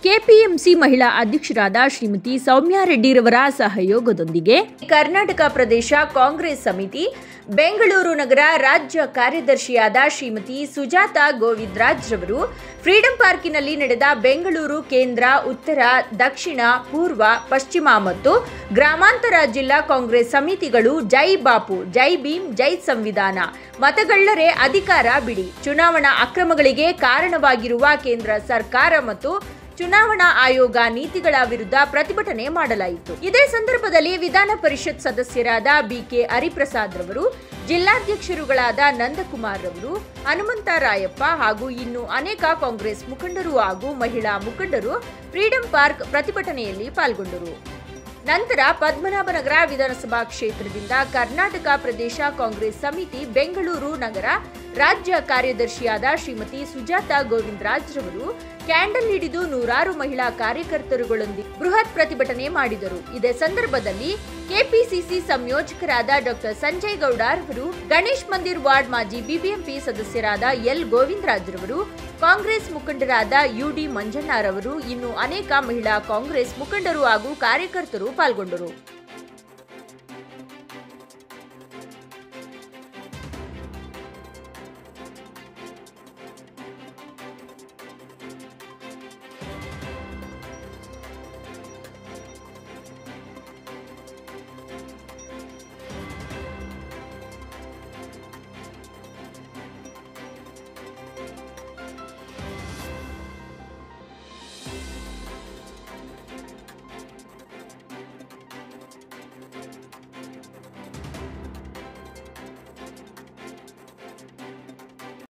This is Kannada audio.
ಕೆಪಿಎಂಸಿ ಮಹಿಳಾ ಅಧ್ಯಕ್ಷರಾದ ಶ್ರೀಮತಿ ಸೌಮ್ಯಾ ರೆಡ್ಡಿರವರ ಸಹಯೋಗದೊಂದಿಗೆ ಕರ್ನಾಟಕ ಪ್ರದೇಶ ಕಾಂಗ್ರೆಸ್ ಸಮಿತಿ ಬೆಂಗಳೂರು ನಗರ ರಾಜ್ಯ ಕಾರ್ಯದರ್ಶಿಯಾದ ಶ್ರೀಮತಿ ಸುಜಾತಾ ಗೋವಿಂದರಾಜ್ ರವರು ಫ್ರೀಡಂ ಪಾರ್ಕಿನಲ್ಲಿ ನಡೆದ ಬೆಂಗಳೂರು ಕೇಂದ್ರ, ಉತ್ತರ, ದಕ್ಷಿಣ, ಪೂರ್ವ, ಪಶ್ಚಿಮ ಮತ್ತು ಗ್ರಾಮಾಂತರ ಜಿಲ್ಲಾ ಕಾಂಗ್ರೆಸ್ ಸಮಿತಿಗಳು ಜೈ ಬಾಪು, ಜೈ ಭೀಮ್, ಜೈ ಸಂವಿಧಾನ, ಮತಗಳ್ಳರೆ ಅಧಿಕಾರ ಬಿಡಿ, ಚುನಾವಣಾ ಅಕ್ರಮಗಳಿಗೆ ಕಾರಣವಾಗಿರುವ ಕೇಂದ್ರ ಸರ್ಕಾರ ಮತ್ತು ಚುನಾವಣಾ ಆಯೋಗ ನೀತಿಗಳ ವಿರುದ್ಧ ಪ್ರತಿಭಟನೆ ಮಾಡಲಾಯಿತು. ಇದೇ ಸಂದರ್ಭದಲ್ಲಿ ವಿಧಾನ ಪರಿಷತ್ ಸದಸ್ಯರಾದ ಬಿಕೆ ಹರಿಪ್ರಸಾದ್ ರವರು, ಜಿಲ್ಲಾಧ್ಯಕ್ಷರುಗಳಾದ ನಂದಕುಮಾರ್ ರವರು, ಹನುಮಂತ ರಾಯಪ್ಪ ಹಾಗೂ ಇನ್ನು ಅನೇಕ ಕಾಂಗ್ರೆಸ್ ಮುಖಂಡರು ಹಾಗೂ ಮಹಿಳಾ ಮುಖಂಡರು ಫ್ರೀಡಂ ಪಾರ್ಕ್ ಪ್ರತಿಭಟನೆಯಲ್ಲಿ ಪಾಲ್ಗೊಂಡರು. ನಂತರ ಪದ್ಮನಾಭನಗರ ವಿಧಾನಸಭಾ ಕ್ಷೇತ್ರದಿಂದ ಕರ್ನಾಟಕ ಪ್ರದೇಶ ಕಾಂಗ್ರೆಸ್ ಸಮಿತಿ ಬೆಂಗಳೂರು ನಗರ ರಾಜ್ಯ ಕಾರ್ಯದರ್ಶಿಯಾದ ಶ್ರೀಮತಿ ಸುಜಾತಾ ಗೋವಿಂದರಾಜ್ ರವರು ಕ್ಯಾಂಡಲ್ ಹಿಡಿದು ನೂರಾರು ಮಹಿಳಾ ಕಾರ್ಯಕರ್ತರುಗಳೊಂದಿಗೆ ಬೃಹತ್ ಪ್ರತಿಭಟನೆ ಮಾಡಿದರು. ಇದೇ ಸಂದರ್ಭದಲ್ಲಿ ಕೆಪಿಸಿಸಿ ಸಂಯೋಜಕರಾದ ಡಾಕ್ಟರ್ ಸಂಜಯ್ ಗೌಡ ರವರು, ಗಣೇಶ್ ಮಂದಿರ್ ವಾರ್ಡ್ ಮಾಜಿ ಬಿಬಿಎಂಪಿ ಸದಸ್ಯರಾದ ಎಲ್ ಗೋವಿಂದರಾಜ್ ರವರು, ಕಾಂಗ್ರೆಸ್ ಮುಖಂಡರಾದ ಯುಡಿ ಮಂಜಣ್ಣರವರು, ಇನ್ನು ಅನೇಕ ಮಹಿಳಾ ಕಾಂಗ್ರೆಸ್ ಮುಖಂಡರು ಹಾಗೂ ಕಾರ್ಯಕರ್ತರು ಪಾಲ್ಗೊಂಡರು.